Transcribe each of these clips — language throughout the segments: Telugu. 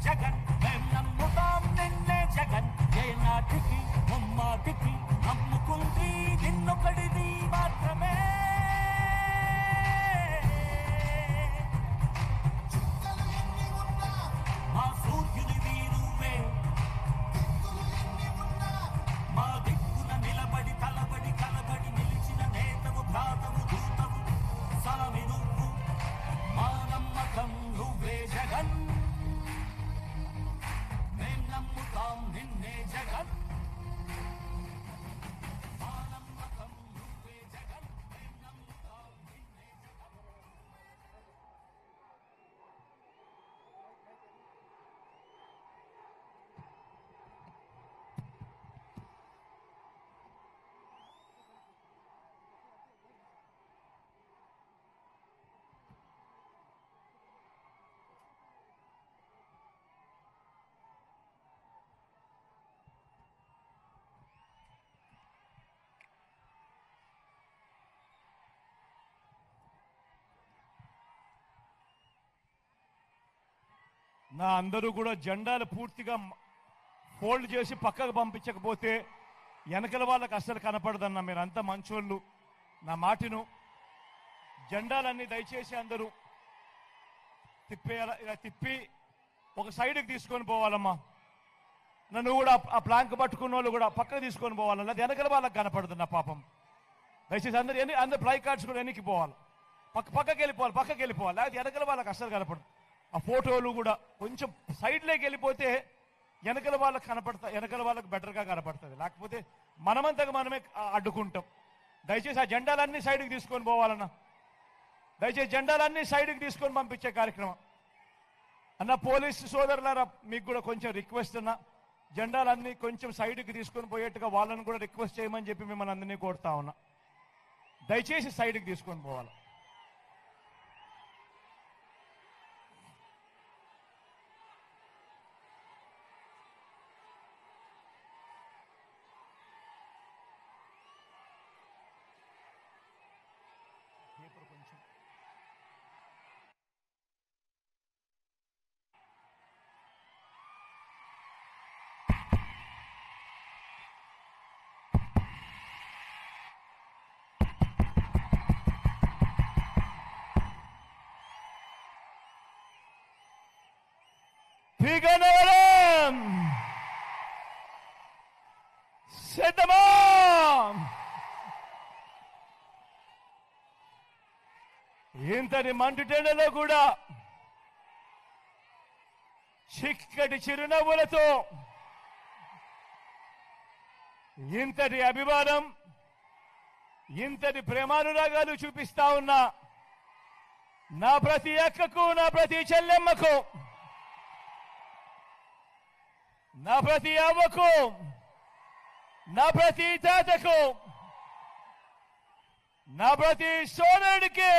జగన్ మేం నమ్ముతాం నిన్నే జగన్ ఏ నాటికి ముమ్మాటికి నమ్ముకుంది నిన్నొకడిది మాత్రమే మా సూర్యుడివి నువ్వే మా దిక్కున నిలబడి తలబడి కలబడి నిలిచిన నేతవు భ్రాతవు దూతవు సామి నువ్వు మా నమ్మకం నువ్వే జగన్ మేం నమ్ముతాం నిన్నే జగన్ మా నమ్మకం నువ్వే జగన్ మేం నమ్ముతాం నిన్నే జగన్. నా అందరూ కూడా జెండాలు పూర్తిగా ఫోల్డ్ చేసి పక్కకు పంపించకపోతే వెనకల వాళ్ళకి అస్సలు కనపడదన్న. మీరు అంతా మంచోళ్ళు, నా మాటను. జెండాలన్నీ దయచేసి అందరూ ఇలా తిప్పి ఒక సైడ్కి తీసుకొని పోవాలమ్మా. నన్ను కూడా ఆ ప్లాంక్ పట్టుకున్న వాళ్ళు కూడా పక్కకు తీసుకొని పోవాలన్న. అది వెనకల వాళ్ళకి కనపడుతున్న పాపం. దయచేసి అందరు ప్లై కార్డ్స్ కూడా వెనక్కి పోవాలి, పక్కకి వెళ్ళిపోవాలి. అది వెనకల వాళ్ళకి అస్సలు కనపడదు. ఆ ఫోటోలు కూడా కొంచెం సైడ్లోకి వెళ్ళిపోతే వెనకల వాళ్ళకి వెనకల వాళ్ళకి బెటర్గా కనపడుతుంది. లేకపోతే మనమంతగా మనమే అడ్డుకుంటాం. దయచేసి ఆ జెండాలన్నీ సైడ్కి తీసుకొని పోవాలన్నా. దయచేసి జెండాలన్నీ సైడ్కి తీసుకొని పంపించే కార్యక్రమం అన్న. పోలీసు సోదరులారా, మీకు కూడా కొంచెం రిక్వెస్ట్ అన్నా, జెండాలన్నీ కొంచెం సైడ్కి తీసుకొని పోయేట్టుగా వాళ్ళని కూడా రిక్వెస్ట్ చేయమని చెప్పి మిమ్మల్ని అందరినీ కోరుతా ఉన్నా. దయచేసి సైడ్కి తీసుకొని పోవాలి. శ్రీగణవరం సిద్ధమా? ఇంతటి మండుటెండలో కూడా చిక్కటి చిరునవ్వులతో ఇంతటి అభిమానం, ఇంతటి ప్రేమానురాగాలు చూపిస్తా ఉన్నా నా ప్రతి అక్కకు, నా ప్రతి చెల్లెమ్మకు, నా ప్రతి అవ్వకు, నా ప్రతి తాతకు, నా ప్రతి సోదరుడికి,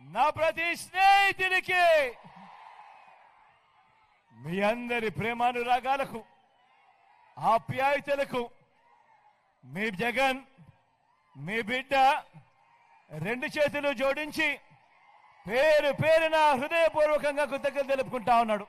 నా ప్రతి స్నేహితుడికి, మీ అందరి ప్రేమానురాగాలకు, ఆప్యాయతలకు మీ జగన్, మీ బిడ్డ రెండు చేతులు జోడించి పేరు పేరున హృదయపూర్వకంగా కృతజ్ఞతలు తెలుపుకుంటా ఉన్నాడు.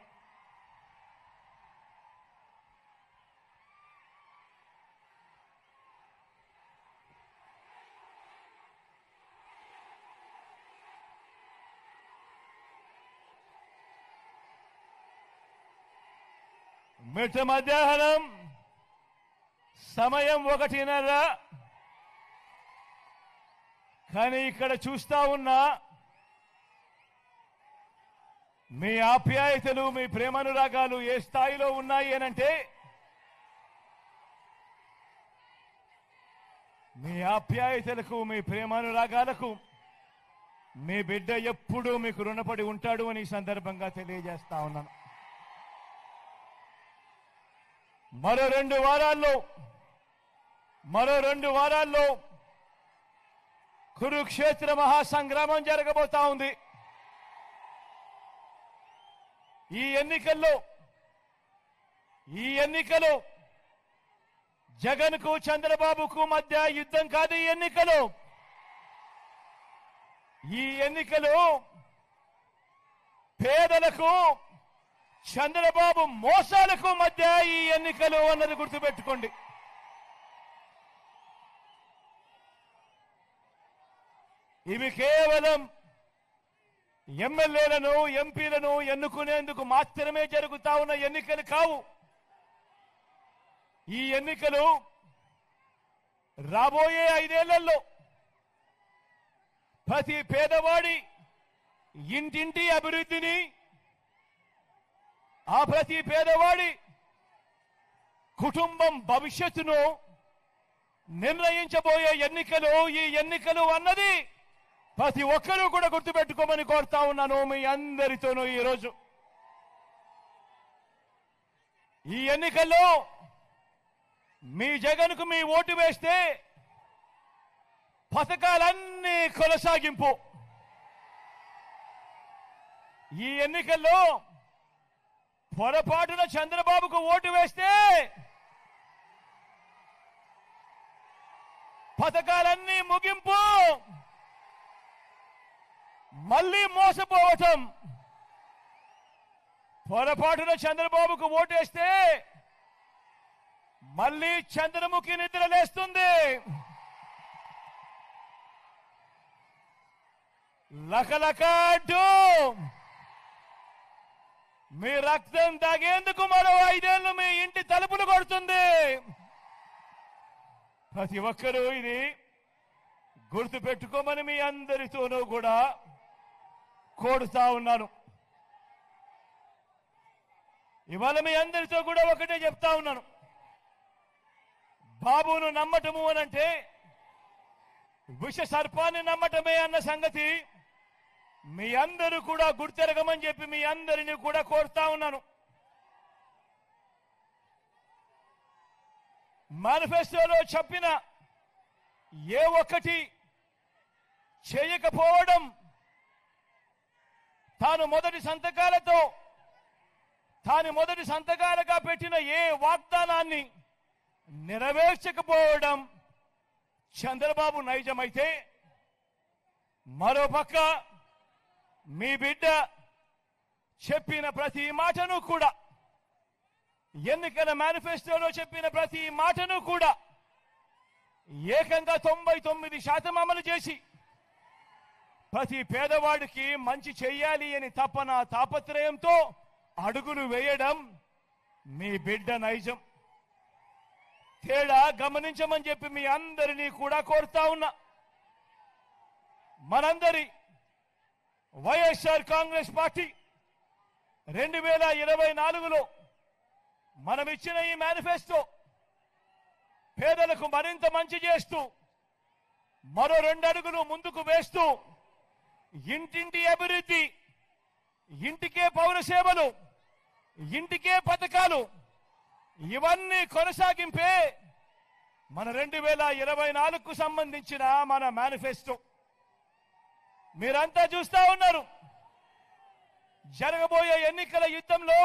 మిట్ట మధ్యాహ్నం సమయం 1:30. కానీ ఇక్కడ చూస్తా ఉన్నా మీ ఆప్యాయతలు, మీ ప్రేమానురాగాలు ఏ స్థాయిలో ఉన్నాయి అనంటే, మీ ఆప్యాయతలకు, మీ ప్రేమానురాగాలకు మీ బిడ్డ ఎప్పుడూ మీకు రుణపడి ఉంటాడు అని ఈ సందర్భంగా తెలియజేస్తా ఉన్నాను. మరో 2 వారాల్లో కురుక్షేత్ర మహాసంగ్రామం జరగబోతా ఉంది. ఈ ఎన్నికలు జగన్కు, చంద్రబాబుకు మధ్య యుద్ధం కాదు. ఈ ఎన్నికలు పేదలకు చంద్రబాబు మోసాలకు మధ్య ఈ ఎన్నికలు అన్నది గుర్తుపెట్టుకోండి. ఇవి కేవలం ఎమ్మెల్యేలను ఎంపీలను ఎన్నుకునేందుకు మాత్రమే జరుగుతా ఉన్న ఎన్నికలు కావు. ఈ ఎన్నికలు రాబోయే 5 ఏళ్లలో ప్రతి పేదవాడి ఇంటింటి అభివృద్ధిని, ఆ ప్రతి పేదవాడి కుటుంబం భవిష్యత్తును నిర్ణయించబోయే ఎన్నికలు. ఈ ఎన్నికలు అన్నది ప్రతి ఒక్కరూ కూడా గుర్తుపెట్టుకోమని కోరుతా ఉన్నాను మీ అందరితోనూ. ఈరోజు ఈ ఎన్నికల్లో మీ జగన్కు మీ ఓటు వేస్తే పథకాలన్నీ కొనసాగింపు. ఈ ఎన్నికల్లో పొరపాటున చంద్రబాబుకు ఓటు వేస్తే పథకాలన్నీ ముగింపు, మళ్ళీ మోసపోవటం. పొరపాటున చంద్రబాబుకు ఓటేస్తే మళ్ళీ చంద్రముఖి నిద్ర లేస్తుంది. లకలకాడు మీ రక్తం తాగేందుకు మరో 5 ఏళ్లు మీ ఇంటి తలుపులు కొడుతుంది. ప్రతి ఒక్కరూ ఇది గుర్తు పెట్టుకోమని మీ అందరితోనూ కూడా కోరుతా ఉన్నాను. ఇవాళ మీ అందరితో కూడా ఒకటే చెప్తా ఉన్నాను. బాబును నమ్మటము అనంటే విష సర్పాన్ని నమ్మటమే అన్న సంగతి మీ అందరూ కూడా గుర్తెరగమని చెప్పి మీ అందరినీ కూడా కోరుతా ఉన్నాను. మేనిఫెస్టోలో చెప్పిన ఏ ఒక్కటి చేయకపోవడం, తాను మొదటి సంతకాలుగా పెట్టిన ఏ వాగ్దానాన్ని నెరవేర్చకపోవడం చంద్రబాబు నైజమైతే, మరోపక్క మీ బిడ్డ చెప్పిన ప్రతి మాటను కూడా, ఎన్నికల మేనిఫెస్టోలో చెప్పిన ప్రతి మాటను కూడా ఏకంగా 99% అమలు చేసి ప్రతి పేదవాడికి మంచి చెయ్యాలి అని తాపత్రయంతో అడుగులు వేయడం మీ బిడ్డ నైజం. తేడా గమనించమని చెప్పి మీ అందరినీ కూడా కోరుతా ఉన్నా. మనందరి వైఎస్ఆర్ కాంగ్రెస్ పార్టీ 2024లో మనం ఇచ్చిన ఈ మేనిఫెస్టో పేదలకు మరింత మంచి చేస్తూ, మరో 2 అడుగులు ముందుకు వేస్తూ, ఇంటింటి అభివృద్ధి, ఇంటికే పౌర సేవలు, ఇంటికే పథకాలు, ఇవన్నీ కొనసాగింపే మన 2024కు సంబంధించిన మన మేనిఫెస్టో. మీరంతా చూస్తా ఉన్నారు. జరగబోయే ఎన్నికల యుద్ధంలో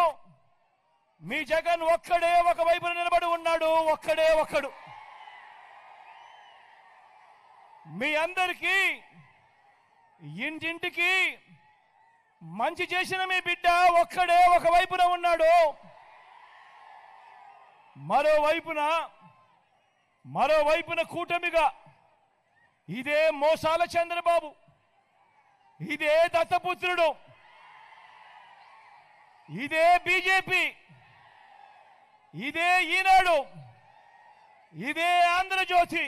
మీ జగన్ ఒక్కడే ఒక వైపున నిలబడి ఉన్నాడు. ఒక్కడు. మీ అందరికీ ఇంటింటికి మంచి చేసిన మీ బిడ్డ ఒక్కడే ఒక వైపున ఉన్నాడు. మరోవైపున కూటమిగా ఇదే మోసాల చంద్రబాబు, ఇదే దత్తపుత్రుడు, ఇదే బీజేపీ, ఇదే ఈనాడు, ఇదే ఆంధ్రజ్యోతి,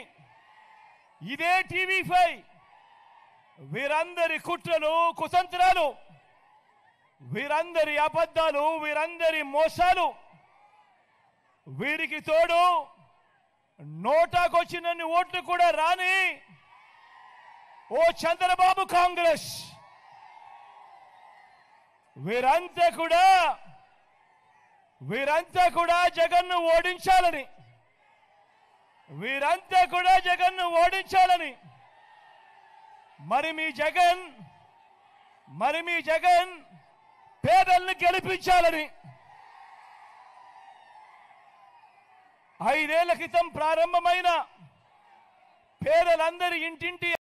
ఇదే టీవీ5, వీరందరి కుట్రలు, కుతంత్రాలు, వీరందరి అబద్ధాలు, వీరందరి మోసాలు, వీరికి తోడు నోటాకొచ్చినన్ని ఓట్లు కూడా రాని ఓ చంద్రబాబు కాంగ్రెస్, వీరంతా కూడా జగన్ను ఓడించాలని, మరి మీ జగన్ పేదల్ని గెలిపించాలని 5 ఏళ్ల క్రితం ప్రారంభమైన పేదలందరి ఇంటింటి